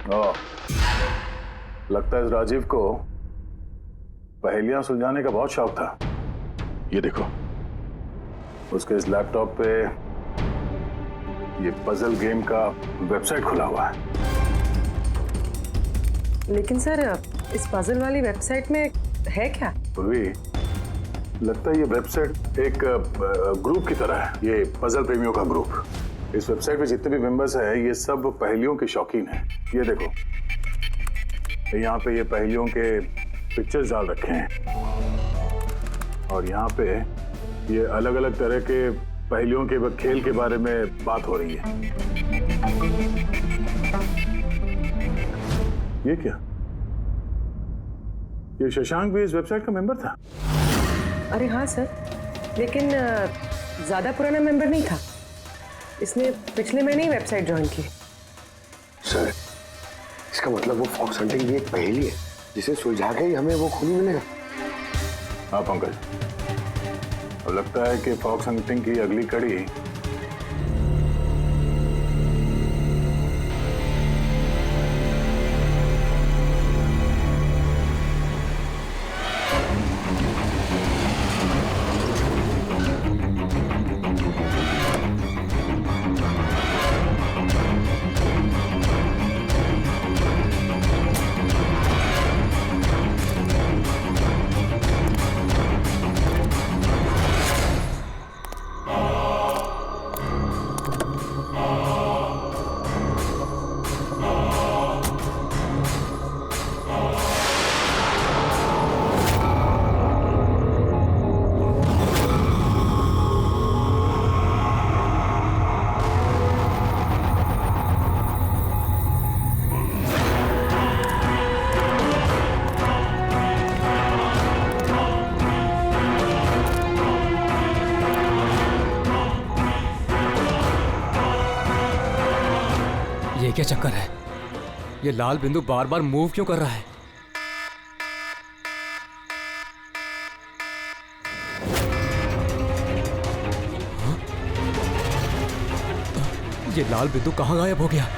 ओह, लगता है इस राजीव को पहेलियां सुलझाने का बहुत शौक था। ये देखो, उसके इस लैपटॉप पे ये पजल गेम का वेबसाइट खुला हुआ है। लेकिन सर, इस पजल वाली वेबसाइट में है क्या? पूर्वी, लगता है ये वेबसाइट एक ग्रुप की तरह है। ये पजल प्रेमियों का ग्रुप। इस वेबसाइट पे जितने भी मेंबर्स हैं ये सब पहेलियों के शौकीन हैं। ये देखो, यहाँ पे ये पहेलियों के पिक्चर्स डाल रखे हैं और यहाँ पे ये अलग अलग तरह के पहेलियों के खेल के बारे में बात हो रही है। ये क्या? ये शशांक भी इस वेबसाइट का मेंबर था? अरे हाँ सर, लेकिन ज्यादा पुराना मेंबर नहीं था। इसने पिछले महीने ही वेबसाइट ज्वाइन की। सर, इसका मतलब वो फॉक्स हंटिंग भी एक पहेली है जिसे सुलझा के ही हमें वो खून मिलेगा। हाँ पंकज, अब लगता है कि फॉक्स हंटिंग की अगली कड़ी ये क्या चक्कर है? ये लाल बिंदु बार बार मूव क्यों कर रहा है? ये लाल बिंदु कहां गायब हो गया?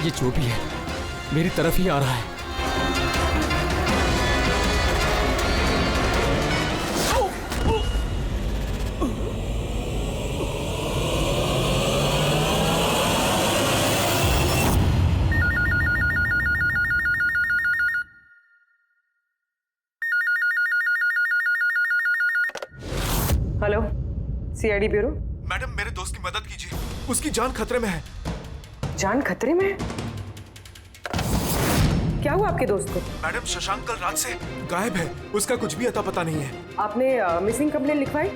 ये जो भी है मेरी तरफ ही आ रहा है। Hello, CID bureau. मैडम, मेरे दोस्त की मदद कीजिए, उसकी जान खतरे में है। जान खतरे में है? क्या हुआ आपके दोस्त को? मैडम, शशांक कल रात से गायब है, उसका कुछ भी अता पता नहीं है। आपने मिसिंग कंप्लेंट लिखवाई?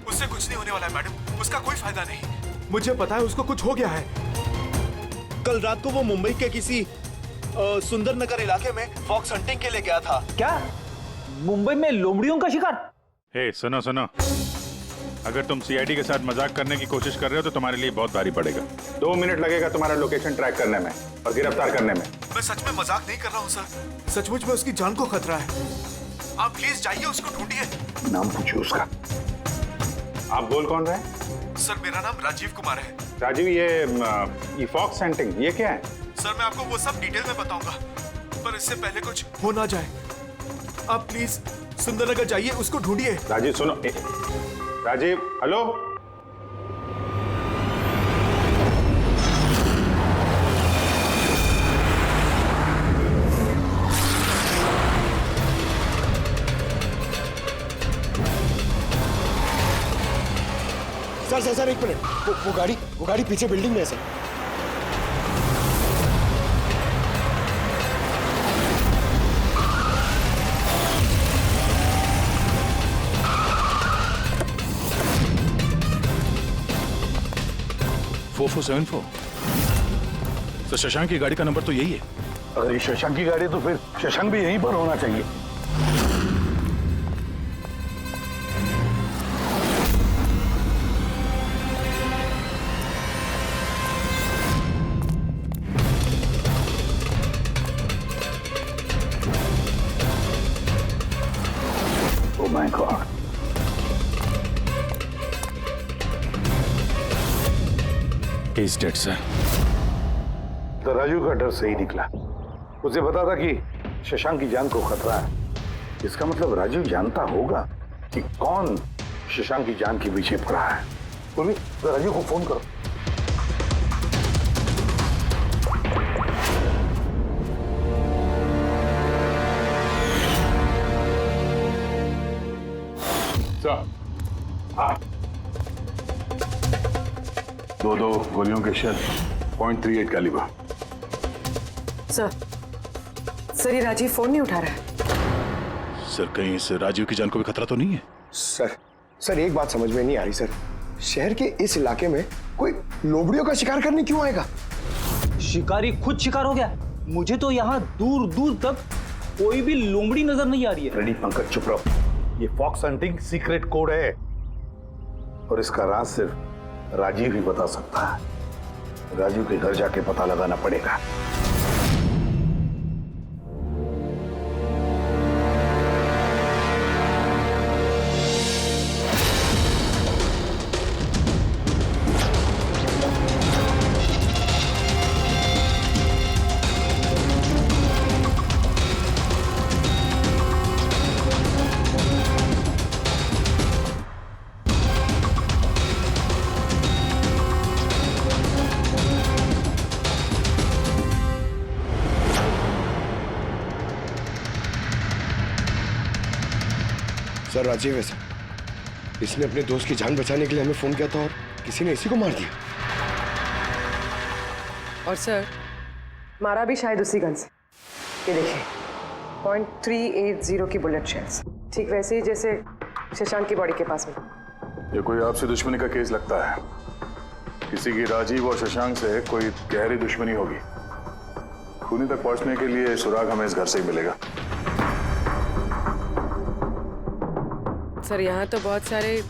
उससे कुछ नहीं होने वाला है मैडम, उसका कोई फायदा नहीं। मुझे पता है उसको कुछ हो गया है। कल रात को वो मुंबई के किसी सुंदर नगर इलाके में फॉक्स हंटिंग के लिए गया था। क्या मुंबई में लोमड़ियों का शिकार? हे सुनो सुनो, अगर तुम सीआईडी के साथ मजाक करने की कोशिश कर रहे हो तो तुम्हारे लिए बहुत भारी पड़ेगा। 2 मिनट लगेगा तुम्हारा लोकेशन ट्रैक करने में और गिरफ्तार करने में। मैं सच में मजाक नहीं कर रहा हूँ सर, सचमुच में उसकी जान को खतरा है। आप प्लीज जाइए, उसको ढूंढिए। नाम पूछिए उसका। आप बोल कौन रहे हैं? सर, मेरा नाम राजीव कुमार है। राजीव, ये फॉक्स हंटिंग ये क्या है? सर, मैं आपको वो सब डिटेल में बताऊंगा, पर इससे पहले कुछ हो ना जाए। आप प्लीज सुंदरनगर जाइए, उसको ढूंढिए। राजीव सुनो, राजीव, हेलो। सर 1 मिनट, वो गाड़ी पीछे बिल्डिंग में है सर। तो शशांक की गाड़ी का नंबर तो यही है। अगर ये शशांक की गाड़ी है तो फिर शशांक भी यहीं पर होना चाहिए। He's dead, sir. तो राजू का डर सही निकला। उसे पता था कि शशांक की जान को खतरा है। इसका मतलब राजू जानता होगा कि कौन शशांक की जान के पीछे पड़ा है। पूर्वी, तो राजू को फोन करो। सर, हाँ। दो गोलियों के शेल, .38 कैलिबर। सर ये राजीव फोन नहीं उठा रहा है। सर कहीं इस राजीव की जान को भी खतरा तो नहीं है? सर एक बात समझ में नहीं आ रही सर। शहर के इस इलाके में कोई लोमड़ियों का शिकार करने क्यों आएगा? शिकारी खुद शिकार हो गया। मुझे तो यहाँ दूर दूर तक कोई भी लोमड़ी नजर नहीं आ रही है। रेडी पंकज, चुप रहो। ये फॉक्स हंटिंग सीक्रेट कोड है और इसका राज सिर्फ राजीव ही बता सकता है। राजू के घर जाके पता लगाना पड़ेगा। सर राजीव है सर। इसने अपने दोस्त की जान बचाने के लिए हमें फोन किया था और किसी ने इसी को मार दिया। और सर मारा भी शायद उसी गन से। ये देखिए .380 की बुलेट शेल्स, ठीक वैसे ही जैसे शशांक की बॉडी के पास में। ये कोई आपसी दुश्मनी का केस लगता है। किसी की राजीव और शशांक से कोई गहरी दुश्मनी होगी। खूनी तक पहुंचने के लिए सुराग हमें इस घर से ही मिलेगा। सर यहाँ तो बहुत सारे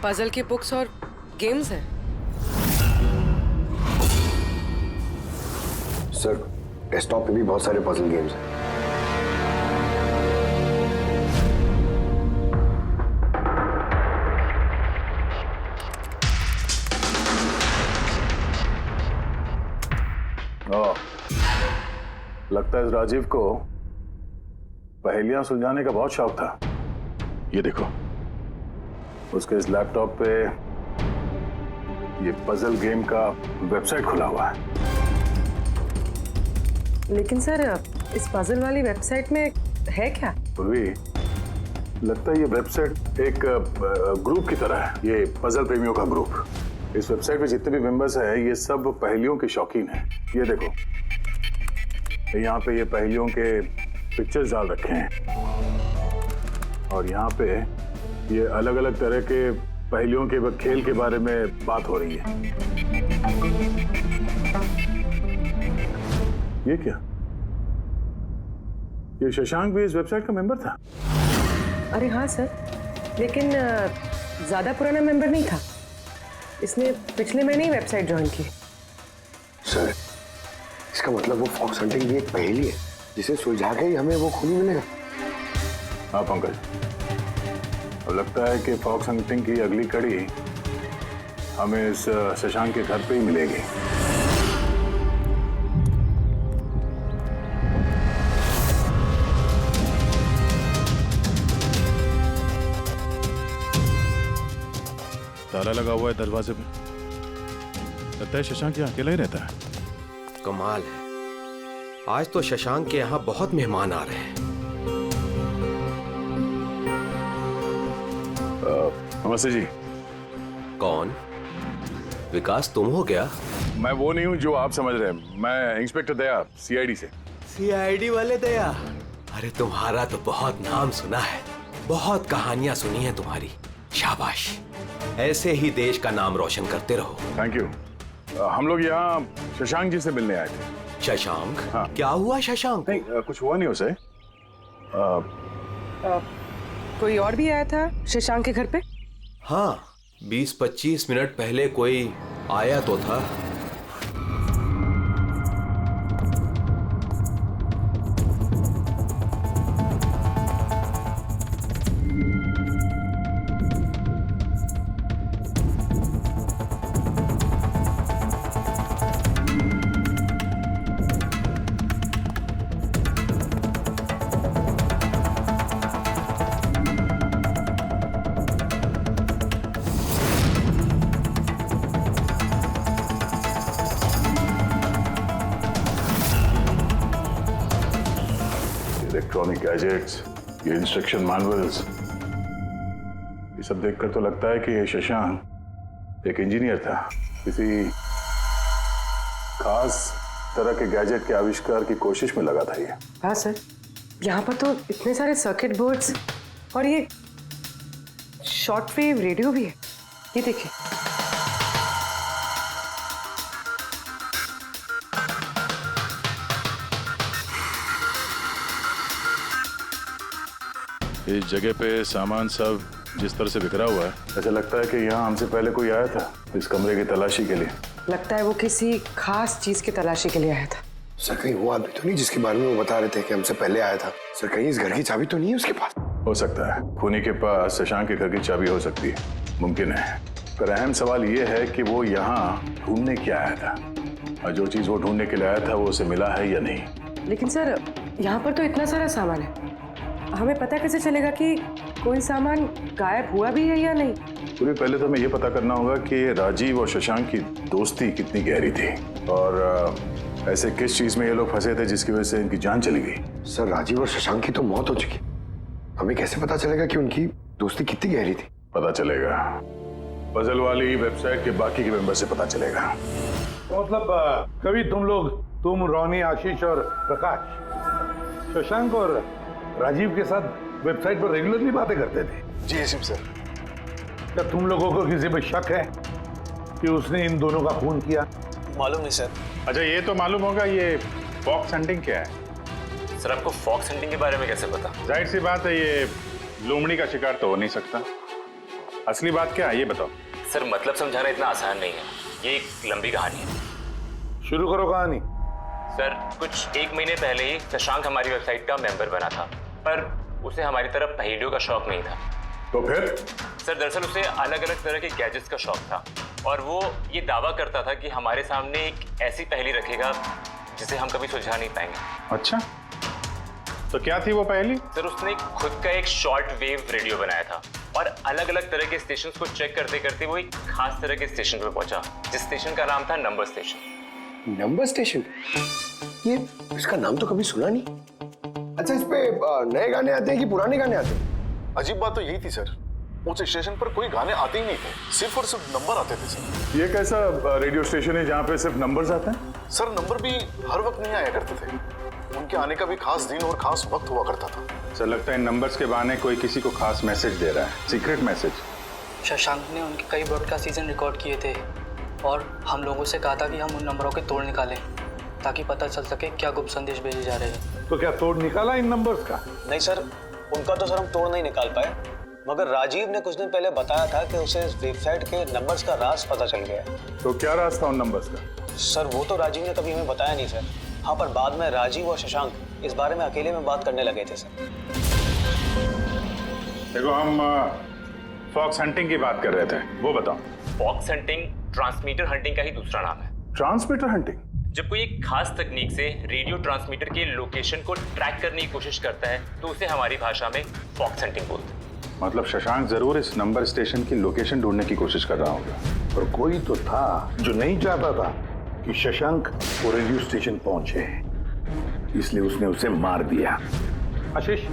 पजल की बुक्स और गेम्स हैं। सर डेस्कटॉप पे भी बहुत सारे पजल गेम्स हैं। लगता है इस राजीव को पहेलियां सुलझाने का बहुत शौक था। ये देखो, उसके इस लैपटॉप पे ये पजल गेम का वेबसाइट खुला हुआ है। लेकिन सर इस पजल वाली वेबसाइट में है क्या? पूर्वी, लगता है ये वेबसाइट एक ग्रुप की तरह है। ये पजल प्रेमियों का ग्रुप। इस वेबसाइट पे जितने भी मेंबर्स हैं ये सब पहेलियों के शौकीन हैं। ये देखो, यहाँ पे ये पहेलियों के पिक्चर्स डाल रखे हैं और यहाँ पे ये अलग अलग तरह के पहेलियों के खेल के बारे में बात हो रही है। ये क्या? ये शशांक भी इस वेबसाइट का मेंबर था? अरे हाँ सर, लेकिन ज्यादा पुराना मेंबर नहीं था। इसने पिछले महीने ही वेबसाइट ज्वाइन की। सर इसका मतलब वो फॉक्स हंटिंग भी एक पहेली है जिसे सुलझा के ही हमें वो खूनी मिलेगा। हाँ पंकज, अब लगता है कि फॉक्स हंटिंग की अगली कड़ी हमें इस शशांक के घर पे ही मिलेगी। ताला लगा हुआ है दरवाजे पे। लगता है शशांक यहाँ अकेला ही रहता है। कमाल है, आज तो शशांक के यहाँ बहुत मेहमान आ रहे हैं। नमस्ते जी। कौन? विकास तुम हो क्या? मैं वो नहीं हूँ जो आप समझ रहे हैं। मैं इंस्पेक्टर दया, सीआईडी से। सीआईडी वाले दया? अरे तुम्हारा तो बहुत नाम सुना है, बहुत कहानियां सुनी है तुम्हारी। शाबाश, ऐसे ही देश का नाम रोशन करते रहो। Thank you. हम लोग यहाँ शशांक जी से मिलने आए थे। शशांक? हाँ। क्या हुआ शशांक? नहीं, कुछ हुआ नहीं उसे। कोई और भी आया था शशांक के घर पे? हाँ, 20-25 मिनट पहले कोई आया तो था। इलेक्ट्रॉनिक गैजेट्स, ये इंस्ट्रक्शन मैनुअल्स, ये सब देखकर तो लगता है कि ये शशांक एक इंजीनियर था, किसी खास तरह के गैजेट के आविष्कार की कोशिश में लगा था ये। हाँ सर, यहाँ पर तो इतने सारे सर्किट बोर्ड्स और ये शॉर्ट वेव रेडियो भी है, ये देखिए। इस जगह पे सामान सब जिस तरह से बिखरा हुआ है, ऐसा लगता है कि यहाँ हमसे पहले कोई आया था इस कमरे की तलाशी के लिए। लगता है वो किसी खास चीज की तलाशी के लिए आया था। सर कहीं वो आदमी तो नहीं जिसके बारे में वो बता रहे थे कि हमसे पहले आया था? सर कहीं इस घर की चाबी तो नहीं है उसके पास? हो सकता है खूनी के पास शशांक के घर की चाबी हो सकती है, मुमकिन है। पर अहम सवाल ये है कि वो यहाँ ढूंढने क्या आया था, और जो चीज वो ढूंढने के लिए आया था वो उसे मिला है या नहीं। लेकिन सर यहाँ पर तो इतना सारा सामान है, हमें पता कैसे चलेगा कि कोई सामान गायब हुआ भी है या नहीं? पूरी पहले तो हमें ये पता करना होगा कि राजीव और शशांक की दोस्ती कितनी गहरी थी, और ऐसे किस चीज में ये लोग फंसे थे जिसकी वजह से इनकी जान चली गई। सर राजीव और शशांक की तो मौत हो चुकी, हमें कैसे पता चलेगा कि उनकी दोस्ती कितनी गहरी थी? पता चलेगा, पजल वाली वेबसाइट के बाकी के मेंबर से पता चलेगा। तो मतलब कभी तुम रोनी, आशीष और प्रकाश शशांक और राजीव के साथ वेबसाइट पर रेगुलरली बातें करते थे? जी एसएम सर। क्या तुम लोगों को किसी पे शक है कि उसने इन दोनों का खून किया? मालूम नहीं सर। अच्छा ये तो मालूम होगा, ये फॉक्स हंटिंग क्या है? सर आपको फॉक्स हंटिंग के बारे में कैसे पता? जाहिर सी बात है, ये लोमड़ी का शिकार तो हो नहीं सकता। असली बात क्या है ये बताओ। सर मतलब समझाना इतना आसान नहीं है, ये एक लंबी कहानी है। शुरू करो कहानी। सर कुछ 1 महीने पहले ही शशांक हमारी वेबसाइट का मेंबर बना था, पर उसे हमारी तरफ पहेलियों का शौक नहीं था। तो फिर? सर दरअसल उसे अलग अलग तरह के गैजेट्स का शौक था, और वो ये दावा करता था कि हमारे सामने एक ऐसी पहेली रखेगा जिसे हम कभी सुलझा नहीं पाएंगे। अच्छा, तो क्या थी वो पहेली? सर उसने खुद का एक शॉर्ट वेव रेडियो बनाया था, और अलग अलग तरह के स्टेशंस को चेक करते करते वो एक खास तरह के स्टेशन पे पहुंचा, जिस स्टेशन का नाम था नंबर स्टेशन। Number station? ये इसका नाम तो कभी सुना नहीं। अच्छा, इस पे नए गाने आते हैं कि पुराने गाने आते हैं? अजीब बात तो यही थी सर, उस स्टेशन पर कोई गाने आते ही नहीं थे, सिर्फ और सिर्फ नंबर आते थे सर। ये कैसा रेडियो स्टेशन है जहाँ पे सिर्फ नंबर्स आते हैं? सर नंबर भी हर वक्त नहीं आया करते थे, उनके आने का भी खास दिन और खास वक्त हुआ करता था। सर लगता है इन नंबर्स के बहाने कोई किसी को खास मैसेज दे रहा है, सीक्रेट मैसेज। शशांक ने उनके कई ब्रॉडकास्ट सीजन रिकॉर्ड किए थे, और हम लोगों से कहा था कि हम उन नंबरों के तोड़ निकालें ताकि पता चल सके क्या गुप्त संदेश भेजे जा रहे हैं। तो क्या तोड़ निकाला इन नंबर्स का? नहीं सर, उनका तो सर हम तोड़ नहीं निकाल पाए, मगर राजीव ने कुछ दिन पहले बताया था कि उसे इस वेबसाइट के नंबर्स का राज पता चल गया है। तो क्या राज था उन नंबर्स का? सर वो तो राजीव ने कभी हमें बताया नहीं सर। हाँ, पर बाद में राजीव और शशांक इस बारे में अकेले में बात करने लगे थे सर। देखो हम फॉक्स हंटिंग की बात कर रहे थे, वो बताओ। फॉक्स हंटिंग ट्रांसमीटर हंटिंग का ही दूसरा नाम है। Transmitter hunting? जब कोई एक खास तकनीक से रेडियो ट्रांसमीटर के लोकेशन को ट्रैक करने की कोशिश करता है तो उसे हमारी भाषा में फॉक्स हंटिंग बोलते हैं। मतलब शशांक जरूर इस नंबर स्टेशन की लोकेशन ढूंढने की कोशिश कर रहा होगा। और कोई तो था जो नहीं चाहता था कि शशांक वो रेडियो स्टेशन पहुंचे, इसलिए उसने उसे मार दिया। आशीष,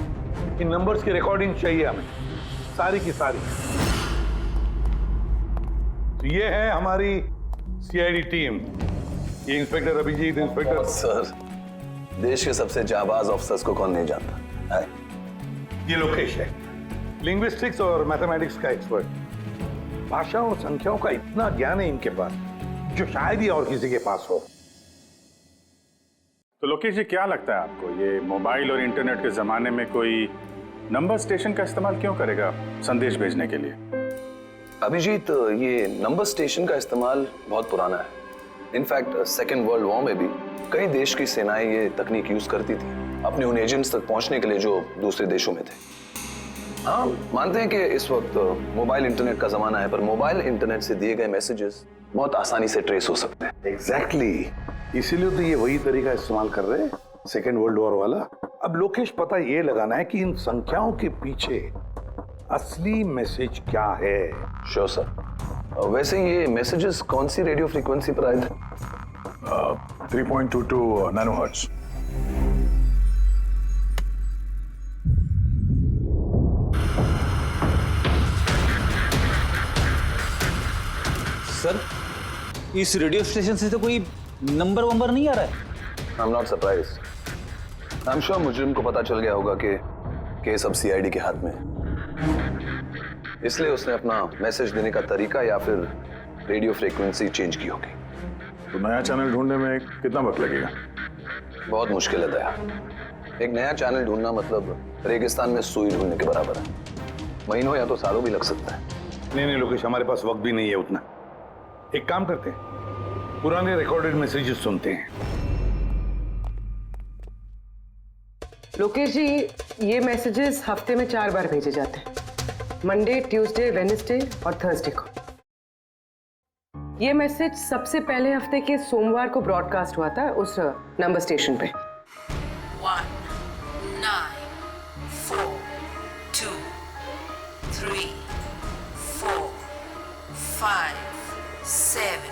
इन नंबर्स की रिकॉर्डिंग चाहिए हमें, सारी की सारी। तो ये है हमारी सीआईडी टीम, ये इंस्पेक्टर अभिजीत, इंस्पेक्टर सर देश के सबसे जाबाज ऑफिसर्स को कौन नहीं जानता है? ये लोकेश है, लिंग्विस्टिक्स और मैथमेटिक्स का एक्सपर्ट। भाषा और संख्याओं का इतना ज्ञान है इनके पास जो शायद ही और किसी के पास हो। तो लोकेश जी क्या लगता है आपको, ये मोबाइल और इंटरनेट के जमाने में कोई नंबर स्टेशन का इस्तेमाल क्यों करेगा संदेश भेजने के लिए? अभिजीत, ये नंबर स्टेशन का इस्तेमाल बहुत पुराना है। इनफैक्ट सेकेंड वर्ल्ड वॉर में भी कई देश की सेनाएं ये तकनीक यूज करती थी अपने उन एजेंट्स तक पहुंचने के लिए जो दूसरे देशों में थे। हाँ, मानते हैं कि इस वक्त मोबाइल इंटरनेट का जमाना है, पर मोबाइल इंटरनेट से दिए गए मैसेजेस बहुत आसानी से ट्रेस हो सकते हैं। एग्जैक्टली, इसीलिए तो ये वही तरीका इस्तेमाल कर रहे हैं, सेकेंड वर्ल्ड वॉर वाला। अब लोकेश पता ये लगाना है कि इन संख्याओं के पीछे असली मैसेज क्या है। Sure sir. वैसे ये मैसेजेस कौन सी रेडियो फ्रीक्वेंसी पर आए थे? 3.22 नैनोहर्ट्ज। सर, इस रेडियो स्टेशन से तो कोई नंबर वंबर नहीं आ रहा है। I am not surprised. I am sure मुजरिम को पता चल गया होगा कि केस अब सीआईडी के हाथ में है, इसलिए उसने अपना मैसेज देने का तरीका या फिर रेडियो फ्रीक्वेंसी चेंज की होगी। तो नया चैनल ढूंढने में कितना वक्त लगेगा? बहुत मुश्किल है दया। एक नया चैनल ढूंढना मतलब रेगिस्तान में सुई ढूंढने के बराबर है। महीनों या तो सालों भी लग सकता है। नहीं लोकेश, हमारे पास वक्त भी नहीं है उतना। एक काम करते हैं, पुराने रिकॉर्डेड मैसेजेस सुनते हैं। लोकेश जी, ये मैसेजेस हफ्ते में 4 बार भेजे जाते हैं, मंडे, ट्यूसडे, वेडनेसडे और थर्सडे को। ये मैसेज सबसे पहले हफ्ते के सोमवार को ब्रॉडकास्ट हुआ था उस नंबर स्टेशन पे। 1 9 4 2 3 4 5 7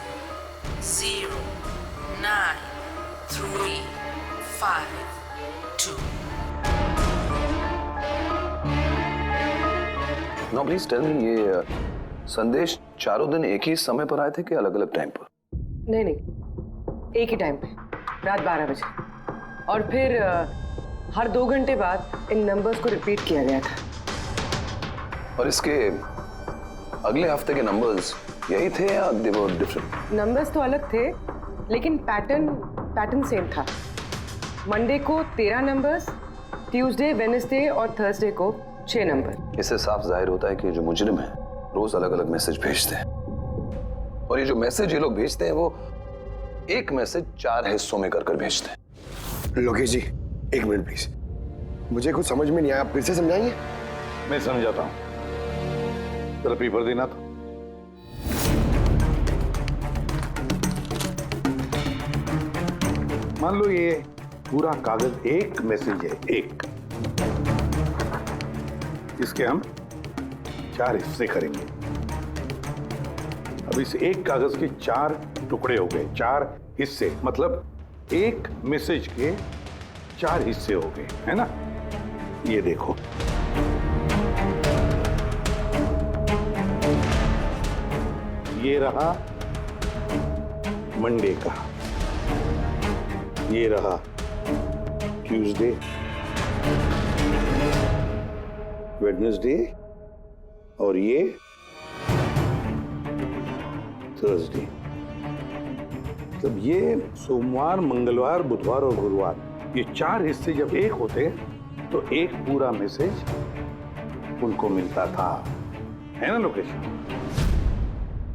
0 9 3 5 2। नो प्लीज टेल मी, ये संदेश चारों दिन एक ही समय पर आए थे कि अलग अलग टाइम पर? नहीं, एक ही टाइम पे, रात 12 बजे। और फिर हर 2 घंटे बाद इन नंबर्स को रिपीट किया गया था। और इसके अगले हफ्ते के नंबर्स यही थे या दे वर डिफरेंट? नंबर्स तो अलग थे, लेकिन पैटर्न सेम था। मंडे को 13 नंबर्स, ट्यूसडे, वेडनेसडे और थर्सडे को 6 नंबर। इससे साफ जाहिर होता है कि जो मुजरिम है रोज अलग अलग मैसेज भेजते हैं, और ये जो मैसेज ये लोग भेजते हैं वो एक मैसेज 4 हिस्सों में कर भेजते हैं। लोकेश जी, 1 मिनट प्लीज, मुझे कुछ समझ में नहीं आया, आप फिर से समझाएंगे? मैं समझाता हूं, जरा पेपर देना तो। मान लो ये पूरा कागज एक मैसेज है, एक। इसके हम 4 हिस्से करेंगे। अब इस एक कागज के 4 टुकड़े हो गए, 4 हिस्से, मतलब एक मैसेज के 4 हिस्से हो गए, है ना? ये देखो, ये रहा मंडे का, ये रहा ट्यूसडे, वेडनेसडे और ये थर्सडे। मतलब ये सोमवार, मंगलवार, बुधवार और गुरुवार, ये 4 हिस्से जब एक होते तो एक पूरा मैसेज उनको मिलता था, है ना लोकेश?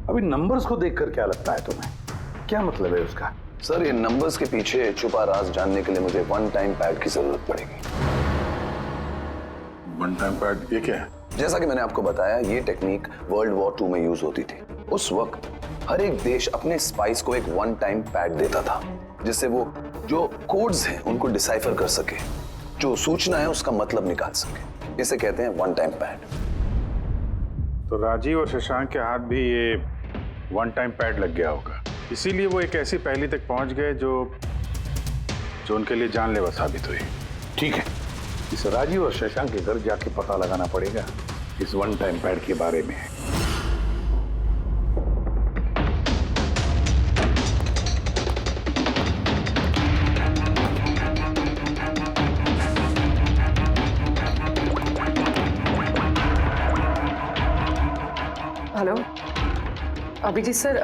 अभी नंबर्स को देखकर क्या लगता है तुम्हें, क्या मतलब है उसका? सर, ये नंबर्स के पीछे छुपा राज जानने के लिए मुझे 1 टाइम पैड की जरूरत पड़ेगी। 1 टाइम पैड, ये क्या है? जैसा कि मैंने आपको बताया, ये टेक्निक वर्ल्ड वॉर 2 में यूज होती थी। उस वक्त हर एक देश अपने स्पाइस को एक 1 टाइम पैड देता था, जिससे वो जो कोड्स हैं उनको डिसाइफर कर सके, जो सूचना है उसका मतलब निकाल सके। इसे कहते हैं 1 टाइम पैड। तो राजीव और शशांक के हाथ भी ये 1 टाइम पैड लग गया होगा, इसीलिए वो एक ऐसी पहेली तक पहुंच गए जो उनके लिए जानलेवा साबित हुई। ठीक है, इस राजीव और शशांक के घर जाके पता लगाना पड़ेगा इस 1 टाइम पैड के बारे में। हेलो अभिजीत सर,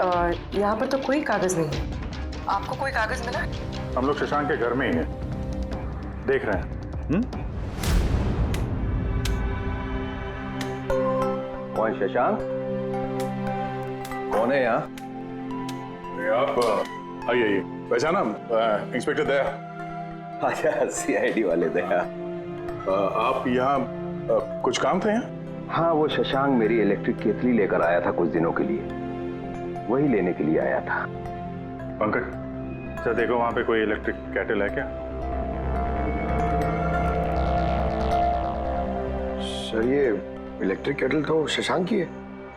यहाँ पर तो कोई कागज नहीं है। आपको कोई कागज मिला? हम लोग शशांक के घर में ही हैं, देख रहे हैं। कौन शशांक? कौन है यहाँ? आप आइए, पहचाना? इंस्पेक्टर दया। अच्छा, सीआईडी वाले दया। आप यहाँ कुछ काम थे यहाँ? हाँ, वो शशांक मेरी इलेक्ट्रिक केतली लेकर आया था कुछ दिनों के लिए, वही लेने के लिए आया था। पंकज, सर देखो वहां पे कोई इलेक्ट्रिक केटल है क्या? सर, ये इलेक्ट्रिक केटल तो शशांक की है,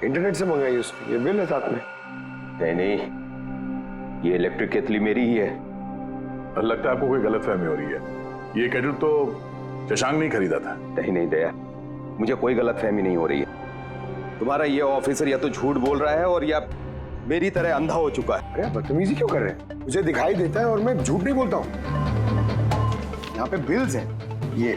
इंटरनेट से मंगाई उसने, ये बिल है साथ में। नहीं, ये इलेक्ट्रिक केतली मेरी ही है। लगता है आपको कोई गलतफहमी हो रही है, ये केटल तो शशांक नहीं खरीदा था। नहीं दया, मुझे कोई गलतफहमी नहीं हो रही है। तुम्हारा ये ऑफिसर या तो झूठ बोल रहा है और या मेरी तरह अंधा हो चुका है। अरे बदतमीजी क्यों कर रहे हैं? मुझे दिखाई देता है और मैं झूठ नहीं बोलता हूँ। यहाँ पे बिल्स हैं, ये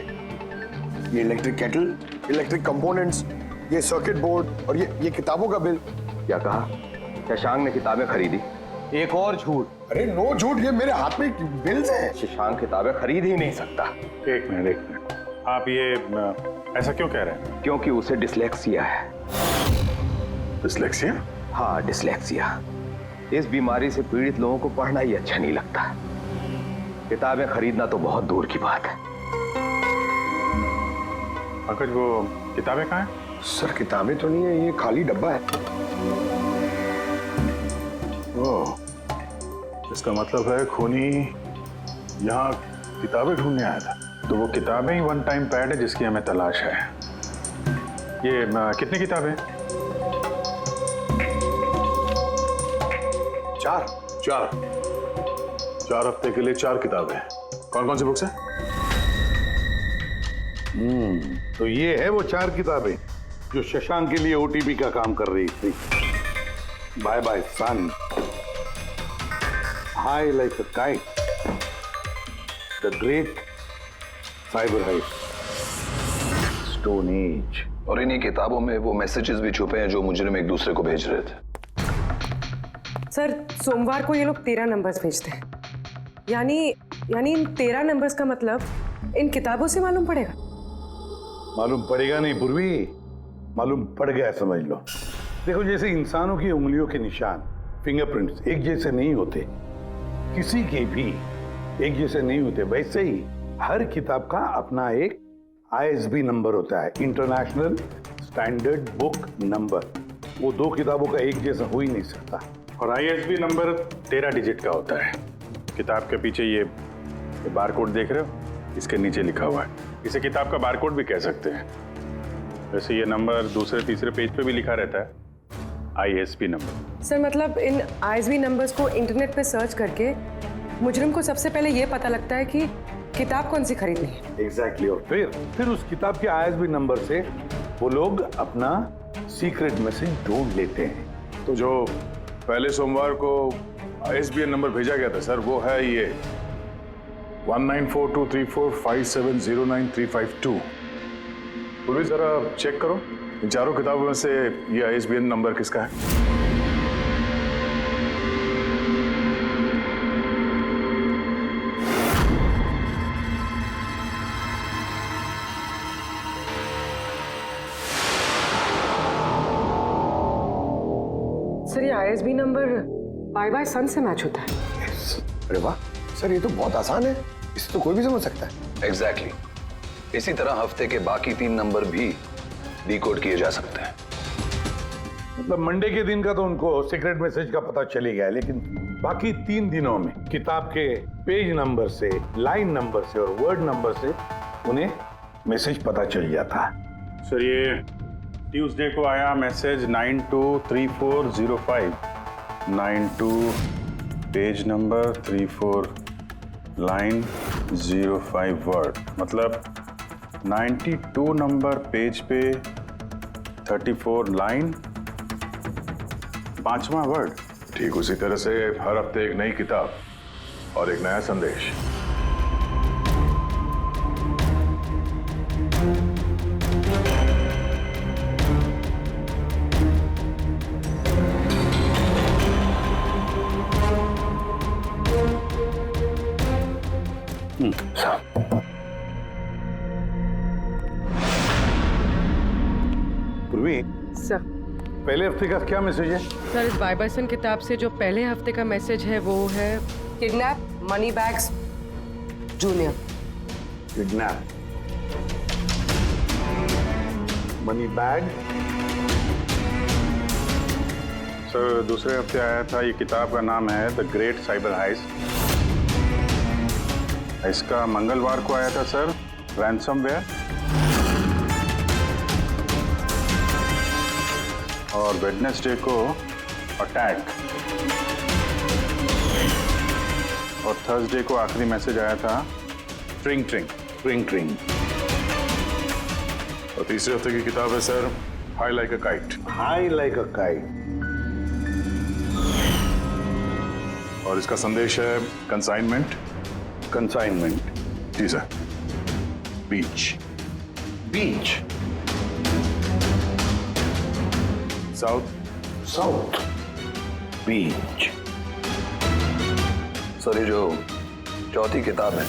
इलेक्ट्रिक केटल, इलेक्ट्रिक कंपोनेंट्स, ये सर्किट बोर्ड और ये किताबों का बिल। क्या कहा? शशांक ने किताबें खरीदी? एक और झूठ। अरे नो झूठ, ये मेरे हाथ में बिल्स हैं। शशांक किताबें खरीद ही नहीं सकता। एक मिनट, आप ये ऐसा क्यों कह रहे हैं? क्योंकि उसे डिसलेक्सिया है। डिसलेक्सिया? हाँ, डिसलेक्सिया। इस बीमारी से पीड़ित लोगों को पढ़ना ही अच्छा नहीं लगता। किताबें खरीदना तो बहुत दूर की बात है। पंकज, वो किताबें कहाँ हैं? सर किताबें तो नहीं है, ये खाली डब्बा है। ओह, इसका मतलब है खूनी यहाँ किताबें ढूंढने आया था। तो वो किताबें ही वन टाइम पैड है जिसकी हमें तलाश है। ये कितनी किताबें? 4 हफ्ते के लिए 4 किताबें। कौन कौन सी बुक्स हैं? तो ये है वो 4 किताबें जो शशांक के लिए ओटीपी का काम कर रही थी। Bye bye son, high like a kite, the great cyber heist, stone age. और इन्हीं किताबों में वो मैसेजेस भी छुपे हैं जो मुजरिम एक दूसरे को भेज रहे थे। सर सोमवार को ये लोग 13 नंबर्स भेजते हैं। यानी इन 13 नंबर्स का मतलब इन किताबों से मालूम पड़ेगा? मालूम पड़ेगा नहीं पूर्वी, मालूम पड़ गया समझ लो। देखो, जैसे इंसानों की उंगलियों के निशान, फिंगरप्रिंट्स एक जैसे नहीं होते, किसी के भी एक जैसे नहीं होते, वैसे ही हर किताब का अपना एक ISB नंबर होता है, इंटरनेशनल स्टैंडर्ड बुक नंबर। वो 2 किताबों का एक जैसा हो ही नहीं सकता। और ISB नंबर 13 डिजिट का होता है। किताब के पीछे ये बारकोड देख रहे हो, इसके नीचे लिखा हुआ है। इसे किताब का बारकोड भी कह सकते हैं। वैसे ये नंबर दूसरे तीसरे पेज पे भी लिखा रहता है, ISB नंबर। सर मतलब इन ISB नंबर्स को इंटरनेट पे सर्च करके मुजरिम को सबसे पहले ये पता लगता है कि किताब कौन सी खरीदनी है। एग्जैक्टली। और फिर उस किताब के ISB नंबर से वो लोग अपना सीक्रेट मैसेज ढूंढ लेते हैं। तो जो पहले सोमवार को ISBN नंबर भेजा गया था सर, वो है ये 19423457099352। पूर्वी जरा चेक करो इन 4 किताबों में से ये ISBN नंबर किसका है। सर ये ISB नंबर बाय सन से मैच होता है। अरे वाह सर, ये तो बहुत आसान है, इसे तो कोई भी समझ सकता है। एग्जैक्टली। इसी तरह हफ्ते के बाकी 3 नंबर भी डिकोड किए जा सकते हैं। मतलब मंडे के दिन का तो उनको सीक्रेट मैसेज का पता चल गया, लेकिन बाकी 3 दिनों में किताब के पेज नंबर से, लाइन नंबर से और वर्ड नंबर से उन्हें मैसेज पता चल जाता। सर ये ट्यूसडे को आया message 923405, 92 page number 34 line 05 word, मतलब 92 नंबर पेज पे 34 लाइन 5वां वर्ड। ठीक उसी तरह से हर हफ्ते एक नई किताब और एक नया संदेश। पूर्वी, सर पहले हफ्ते का क्या मैसेज है? सर इस बाय सन किताब से जो पहले हफ्ते का मैसेज है वो है kidnap money bags junior. Kidnap money bag. Sir दूसरे हफ्ते आया था, ये किताब का नाम है द ग्रेट साइबर हाइस्ट। इसका मंगलवार को आया था सर, रैंसमवेयर। और वेडनेसडे को अटैक। और थर्सडे को आखिरी मैसेज आया था ट्रिंग ट्रिंग ट्रिंग ट्रिंग। और तीसरे हफ्ते की किताब है sir high like a kite. High like a kite. और इसका संदेश है कंसाइनमेंट। कंसाइनमेंट? जी सर। बीच। बीच? साउथ। South Beach. सर ये जो चौथी किताब है,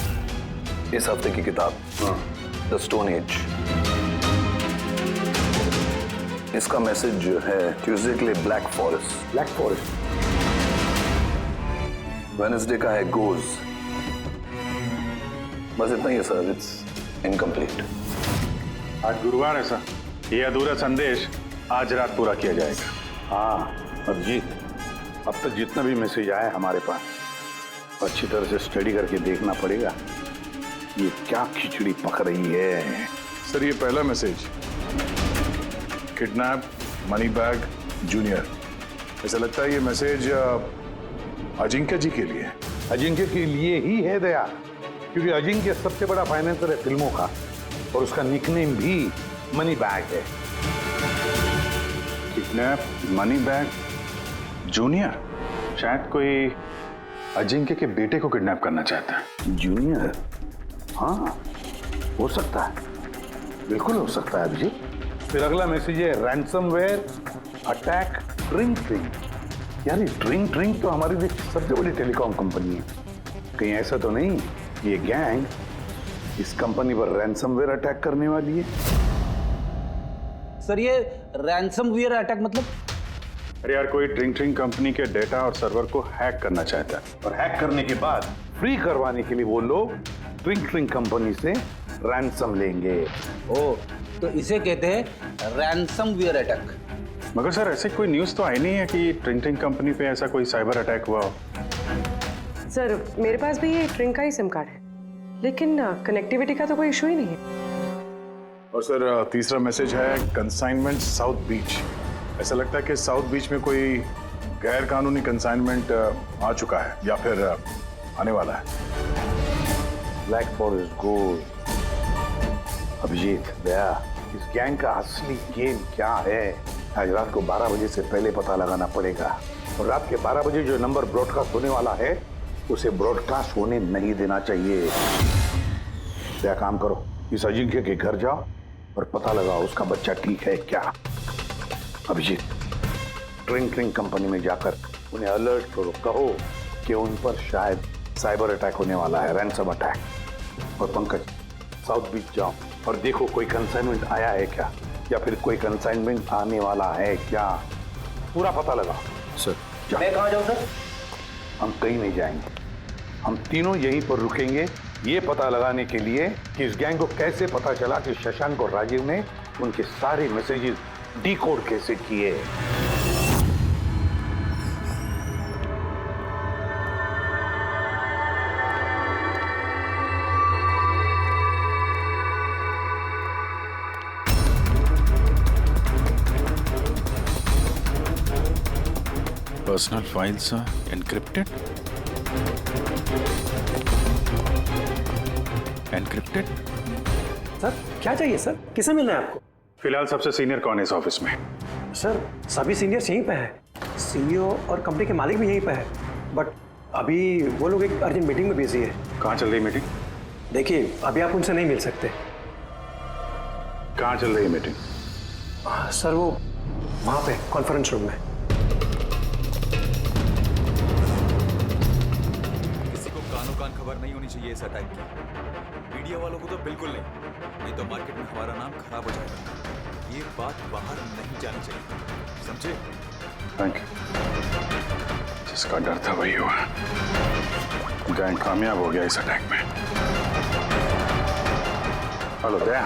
इस हफ्ते की किताब, द स्टोन एज, इसका मैसेज जो है ट्यूसडे के लिए black forest. Black forest. Wednesday का है गोज। बस इतना ही है सर, इट्स इनकम्प्लीट। आज गुरुवार है सर, ये अधूरा संदेश आज रात पूरा किया जाएगा। हाँ अभिजीत, अब तक जितना भी मैसेज आया हमारे पास अच्छी तरह से स्टडी करके देखना पड़ेगा ये क्या खिचड़ी पक रही है। सर ये पहला message, kidnap money bag junior. ऐसा लगता है ये मैसेज अजिंक्य जी के लिए है। अजिंक्य के लिए ही है दया, क्योंकि अजिंक्य सबसे बड़ा फाइनेंसर है फिल्मों का और उसका निकनेम भी मनी बैग है। किडनैप मनी बैग जूनियर, शायद कोई अजिंक्य के बेटे को किडनैप करना चाहता है। जूनियर? हाँ हो सकता है, बिल्कुल हो सकता है अभिजीत। फिर अगला मैसेज है रैंसमवेयर अटैक ट्रिंग ट्रिंग। यार ये ट्रिंग ट्रिंग तो हमारी देश की सबसे बड़ी टेलीकॉम कंपनी है, कहीं ऐसा तो नहीं ये गैंग इस कंपनी पर रैंसमवेयर अटैक करने वाली है? सर ये रैंसमवेयर अटैक मतलब? अरे यार कोई ट्रिंग ट्रिंग कंपनी के डेटा और सर्वर को हैक करना चाहता है, और हैक करने के बाद फ्री करवाने के लिए वो लोग ट्रिंग ट्रिंग कंपनी से रैंसम लेंगे। ओ, तो इसे कहते हैं रैंसमवेयर अटैक। मगर सर ऐसे कोई न्यूज़ तो आई नहीं है कि ट्रिंग ट्रिंग कंपनी पे ऐसा कोई साइबर अटैक हुआ हो। सर मेरे पास भी ये ट्रिंग का ही सिम कार्ड है, लेकिन कनेक्टिविटी का तो कोई इशू ही नहीं है। और सर तीसरा मैसेज है कंसाइनमेंट साउथ बीच। ऐसा लगता है कि साउथ बीच में कोई गैर कानूनी कंसाइनमेंट आ चुका है या फिर आने वाला है। Black forest gold. Abhijeet Daya, इस गैंग का असली गेम क्या है आज रात को 12 बजे से पहले पता लगाना पड़ेगा, और रात के 12 बजे जो नंबर ब्रॉडकास्ट होने वाला है उसे ब्रॉडकास्ट होने नहीं देना चाहिए। क्या काम करो, इस अजिंक्य के घर जाओ और पता लगाओ उसका बच्चा ठीक है क्या। अभिजीत ट्रिंग ट्रिंग कंपनी में जाकर उन्हें अलर्ट करो, कहो कि उन पर शायद साइबर अटैक होने वाला है, रैंसम अटैक। और पंकज साउथ बीच जाओ और देखो कोई कंसाइनमेंट आया है क्या, या फिर कोई कंसाइनमेंट आने वाला है क्या, पूरा पता लगाओ। सर मैं कहाँ जाऊँ सर? हम कहीं नहीं जाएंगे, हम तीनों यहीं पर रुकेंगे ये पता लगाने के लिए कि इस गैंग को कैसे पता चला कि शशांक और राजीव ने उनके सारे मैसेजेस डिकोड कैसे किए। Personal files encrypted. Encrypted? Sir क्या चाहिए सर, किसे मिलना है आपको? फिलहाल सबसे सीनियर कौन है इस ऑफिस में? सर सभी सीनियर्स यहीं पे है, सीईओ और कंपनी के मालिक भी यहीं पे है, बट अभी वो लोग एक अर्जेंट मीटिंग में बिजी है। कहाँ चल रही मीटिंग? देखिए अभी आप उनसे नहीं मिल सकते। कहाँ चल रही है मीटिंग? सर वो वहाँ पे कॉन्फ्रेंस रूम में। किसी को कानो कान खबर नहीं होनी चाहिए इस अटैक की, मीडिया वालों को तो बिल्कुल नहीं तो मार्केट में हमारा नाम खराब हो जाएगा। ये बात बाहर नहीं जानी चाहिए, समझे? Thank you. जिसका डर था वही हुआ, गैंग कामयाब हो गया इस अटैक में। हेलो दया।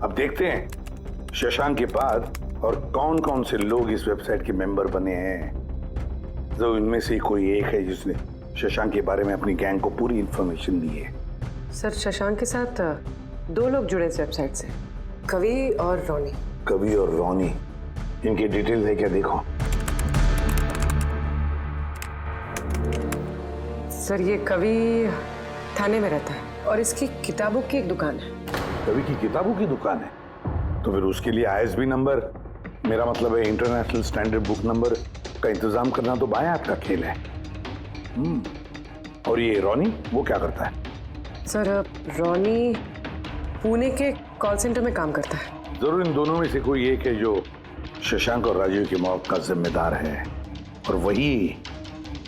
अब देखते हैं शशांक के बाद और कौन कौन से लोग इस वेबसाइट के मेंबर बने हैं। जो इनमें से कोई एक है जिसने शशांक के बारे में अपनी गैंग को पूरी इंफॉर्मेशन दी है। सर शशांक के साथ 2 लोग जुड़े इस वेबसाइट से, कवि और रोनी। कवि और रोनी, इनकी डिटेल है क्या? देखो सर ये कवि थाने में रहता है और इसकी किताबों की एक दुकान है। कवि की किताबों की दुकान है, तो फिर उसके लिए आईएसबी नंबर मेरा मतलब है इंटरनेशनल स्टैंडर्ड बुक नंबर का इंतजाम करना तो बाएं हाथ का खेल है। और ये रॉनी वो क्या करता है? सर रॉनी पुणे के कॉल सेंटर में काम करता है। जरूर इन दोनों में से कोई एक है जो शशांक और राजीव की मौत का जिम्मेदार है, और वही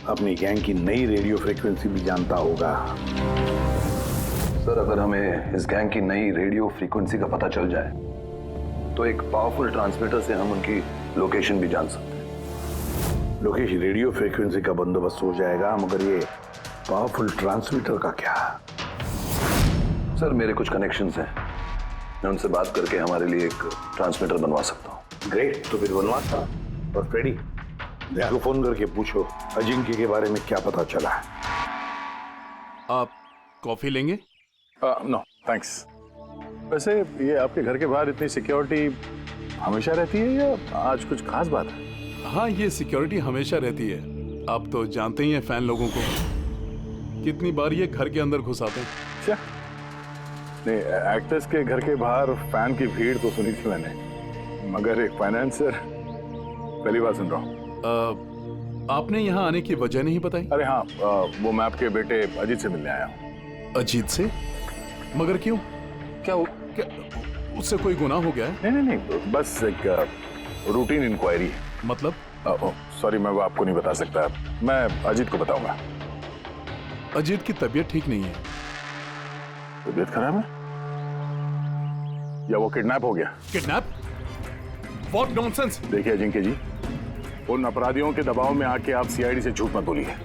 अपनी गैंग की नई रेडियो फ्रीक्वेंसी भी जानता होगा। सर, अगर हमें इस गैंग की नई रेडियो फ्रीक्वेंसी का पता चल जाए तो एक पावरफुल ट्रांसमीटर से हम उनकी लोकेशन भी जान सकते हैं। लोकेशन रेडियो फ्रीक्वेंसी का बंदोबस्त हो जाएगा, मगर ये पावरफुल ट्रांसमीटर का क्या? सर, मेरे कुछ कनेक्शंस हैं, मैं उनसे बात करके हमारे लिए एक ट्रांसमीटर बनवा सकता हूँ। ग्रेट, तो फिर बनवाता। और फ्रेडी, देखो फोन करके पूछो अजिंक्य के बारे में क्या पता चला है। आप कॉफी लेंगे? No thanks. वैसे ये आपके घर के बाहर इतनी सिक्योरिटी हमेशा रहती है या आज कुछ खास बात है? हाँ, ये सिक्योरिटी हमेशा रहती है। आप तो जानते ही हैं फैन लोगों को, कितनी बार ये घर के अंदर घुस आते हैं। क्या नहीं, एक्टर्स के घर के बाहर फैन की भीड़ तो सुनी थी मैंने, मगर एक फाइनेंसर पहली बार सुन रहा हूँ। आपने यहाँ आने की वजह नहीं बताई? अरे हाँ, वो मैं आपके बेटे अजीत से मिलने आया हूँ। अजीत से? मगर क्यों? क्या उससे कोई गुनाह हो गया है? नहीं, बस एक रूटीन इंक्वायरी है। मतलब? सॉरी, मैं वो आपको नहीं बता सकता, मैं अजीत को बताऊंगा। अजीत की तबीयत ठीक नहीं है। तबीयत खराब है या वो किडनैप हो गया? किडनैप? What nonsense! देखिए अजिंक्य जी, उन अपराधियों के दबाव में आके आप सीआईडी से झूठ मत बोलिए।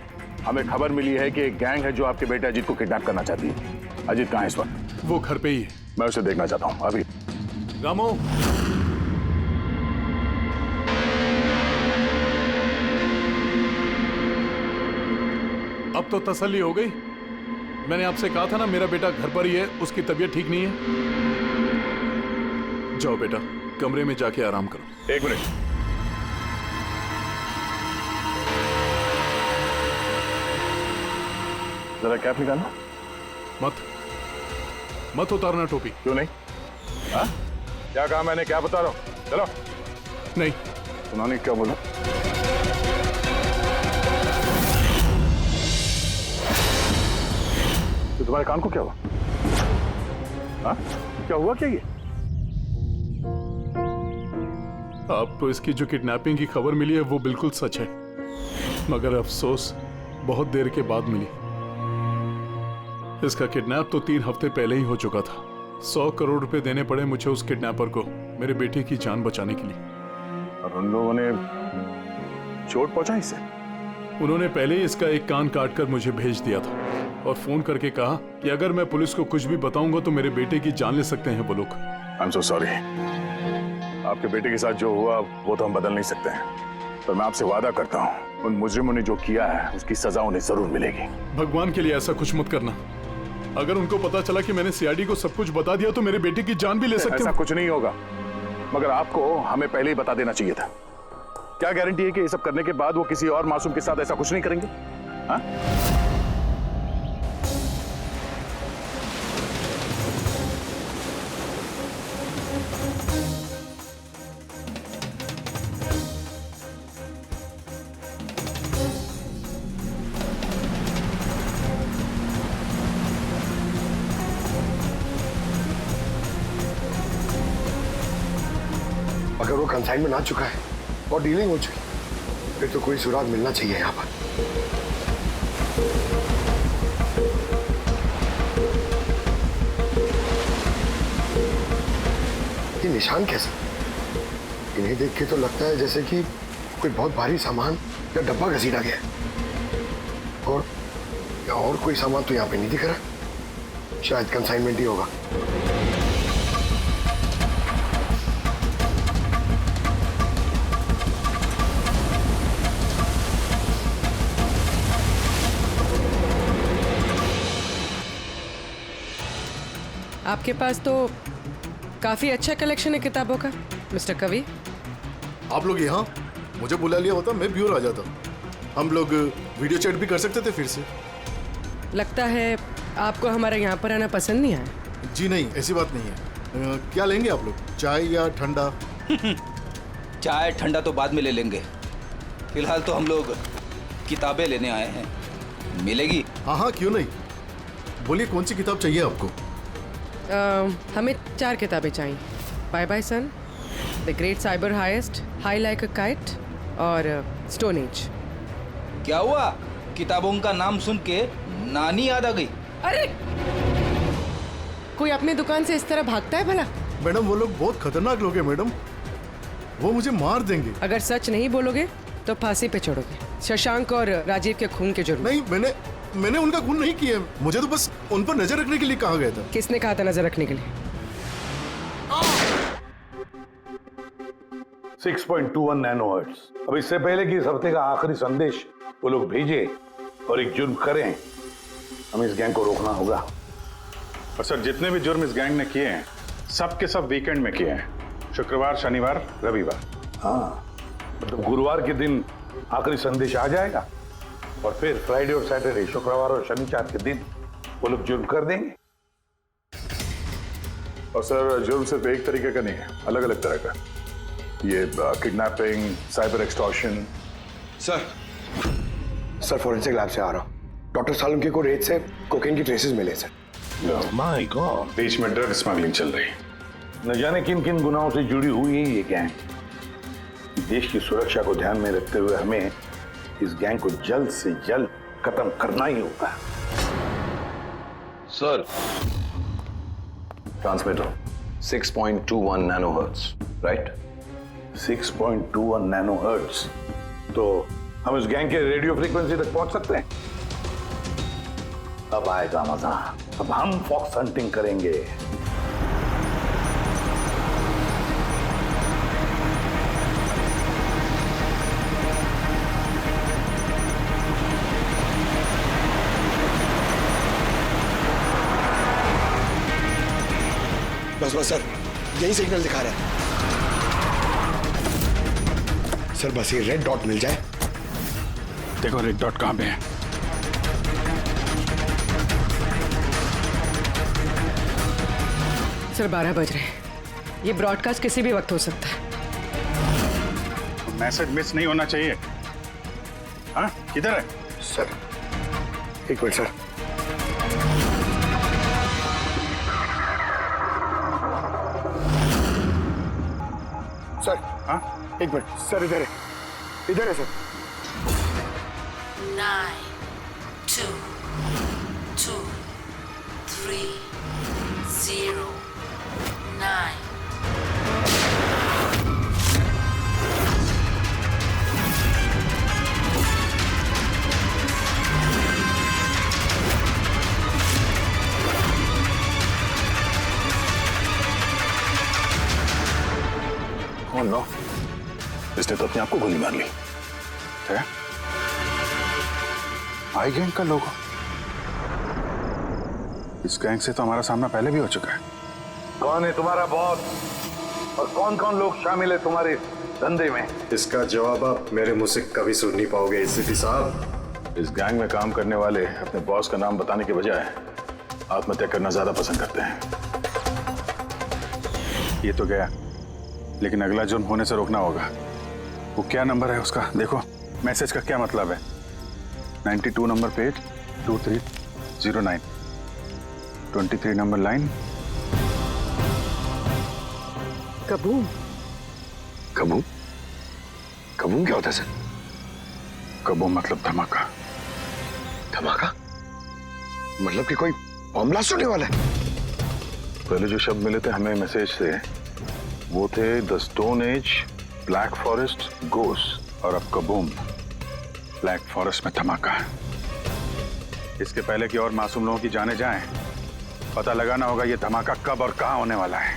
हमें खबर मिली है कि एक गैंग है जो आपके बेटे अजीत को किडनैप करना चाहती है। अजीत कहाँ है इस वक्त? वो घर पे ही है। मैं उसे देखना चाहता हूँ अभी। रामो, अब तो तसल्ली हो गई। मैंने आपसे कहा था ना, मेरा बेटा घर पर ही है, उसकी तबीयत ठीक नहीं है। जाओ बेटा, कमरे में जाके आराम करो। एक मिनट, जरा कैप निकालना। मत उतारना टोपी। क्यों नहीं? हाँ, क्या कहा मैंने? क्या बता रहा हूँ? चलो। नहीं सुनाने क्या बोला? तो तुम्हारे कान को क्या हुआ? हाँ, क्या हुआ क्या ये? आपको इसकी जो किडनैपिंग की खबर मिली है वो बिल्कुल सच है, मगर अफसोस बहुत देर के बाद मिली। इसका किडनैप तो 3 हफ्ते पहले ही हो चुका था। 100 करोड़ रुपए देने पड़े मुझे उस किडनैपर को, मेरे बेटे की जान बचाने के लिए। और उन लोगों ने चोट पहुंचाई इसे? उन्होंने पहले ही इसका एक कान काट कर मुझे भेज दिया था और फोन करके कहा कि अगर मैं पुलिस को कुछ भी बताऊंगा तो मेरे बेटे की जान ले सकते हैं वो लोग। I am so sorry. आपके बेटे के साथ जो हुआ वो तो हम बदल नहीं सकते हैं, पर मैं आपसे वादा करता हूँ उन मुजरिमों ने जो किया है उसकी सजा उन्हें जरूर मिलेगी। भगवान के लिए ऐसा कुछ मत करना। अगर उनको पता चला कि मैंने सीआईडी को सब कुछ बता दिया तो मेरे बेटे की जान भी ले सकते हैं। ऐसा कुछ नहीं होगा, मगर आपको हमें पहले ही बता देना चाहिए था। क्या गारंटी है कि ये सब करने के बाद वो किसी और मासूम के साथ ऐसा कुछ नहीं करेंगे? हाँ? अगर वो कंसाइनमेंट आ चुका है और डीलिंग हो चुकी, फिर तो कोई सुराग मिलना चाहिए यहाँ पर। ये निशान कैसे? इन्हें देख के तो लगता है जैसे कि कोई बहुत भारी सामान या डब्बा घसीटा गया है। और कोई सामान तो यहाँ पे नहीं दिख रहा। शायद कंसाइनमेंट ही होगा। आपके पास तो काफी अच्छा कलेक्शन है किताबों का मिस्टर कवि। आप लोग यहाँ मुझे बुला लिया होता मैं ब्यूर आ जाता। हम लोग वीडियो चैट भी कर सकते थे फिर से। लगता है आपको हमारे यहाँ पर आना पसंद नहीं आया। जी नहीं, ऐसी बात नहीं है। क्या लेंगे आप लोग, चाय या ठंडा? चाय ठंडा तो बाद में ले लेंगे, फिलहाल तो हम लोग किताबें लेने आए हैं। मिलेगी? हाँ हाँ, क्यों नहीं। बोलिए कौन सी किताब चाहिए आपको? हमें 4 किताबें चाहिए। Bye bye son, the great cyber heist, high like a kite और स्टोन एज। क्या हुआ? किताबों का नाम सुन के नानी याद आ गई? अरे कोई अपनी दुकान से इस तरह भागता है भला? मैडम वो लोग बहुत खतरनाक लोग हैं मैडम, वो मुझे मार देंगे। अगर सच नहीं बोलोगे तो फांसी पे चढ़ोगे। शशांक और राजीव के खून के जुर्म। नहीं, मैंने उनका खून नहीं किया, मुझे तो बस उन पर नजर रखने के लिए कहा गया था। किसने कहा था नजर रखने के लिए? 6.21 नैनोहर्ट्ज। अब इससे पहले कि इस हफ्ते का आखिरी संदेश वो लोग भेजे और एक जुर्म करें, हमें इस गैंग को रोकना होगा। और सर, जितने भी जुर्म इस गैंग ने किए हैं सब के सब वीकेंड में किए हैं, शुक्रवार, शनिवार, रविवार। हाँ, मतलब गुरुवार के दिन आखिरी संदेश आ जाएगा और फिर फ्राइडे और सैटरडे, शुक्रवार और शनिवार के दिन वो लोग जुर्म कर देंगे। और सर, जुर्म सिर्फ एक तरीके का नहीं है, अलग अलग तरह का। ये kidnapping, cyber extortion. Sir forensic lab से आ रहा हूँ। डॉक्टर सालुंके को रेत से कोकेन की ट्रेसेस मिले सर। माय गॉड, बीच में ड्रग स्मगलिंग चल रही है। न जाने किन किन गुनाहों से जुड़ी हुई है ये गैंग। देश की सुरक्षा को ध्यान में रखते हुए हमें इस गैंग को जल्द से जल्द खत्म करना ही होगा। Sir, transmitter 6.21 nanohertz, right? 6.21 nanohertz. तो हम इस गैंग के रेडियो फ्रीक्वेंसी तक पहुंच सकते हैं। अब आएगा मजा, अब हम फॉक्स हंटिंग करेंगे। बस सर, यही सिग्नल दिखा रहा है सर। बस ये रेड डॉट मिल जाए। देखो रेड डॉट कहां पे है। सर 12 बज रहे हैं, ये ब्रॉडकास्ट किसी भी वक्त हो सकता है। मैसेज मिस नहीं होना चाहिए। हाँ, किधर है? सर एक मिनट सर। सर हाँ, एक मिनट सर, इधर है सर। 9, 2, 2, 3, 0, 9. Oh no, इसने तो अपने आप को गोली मार ली है। आई गैंग का लोगो। इस गैंग से तो हमारा सामना पहले भी हो चुका है। कौन है तुम्हारा बॉस और कौन कौन लोग शामिल है तुम्हारे धंधे में? इसका जवाब आप मेरे मुंह से कभी सुन नहीं पाओगे एसीपी साहब। इस गैंग में काम करने वाले अपने बॉस का नाम बताने के बजाय आत्महत्या करना ज्यादा पसंद करते हैं। ये तो गया, लेकिन अगला जुर्म होने से रोकना होगा। वो क्या नंबर है उसका देखो, मैसेज का क्या मतलब है? 92 number page 2309, 23 number line. Kaboom. Kaboom? Kaboom क्या होता है सर? कबूम मतलब धमाका। धमाका मतलब कि कोई बम ब्लास्ट होने वाला है? पहले जो शब्द मिले थे हमें मैसेज से वो थे the stone age, black forest, ghost, और अब कबूम, ब्लैक फॉरेस्ट में धमाका। इसके पहले कि और मासूम लोगों की जाने जाएं, पता लगाना होगा ये धमाका कब और कहां होने वाला है।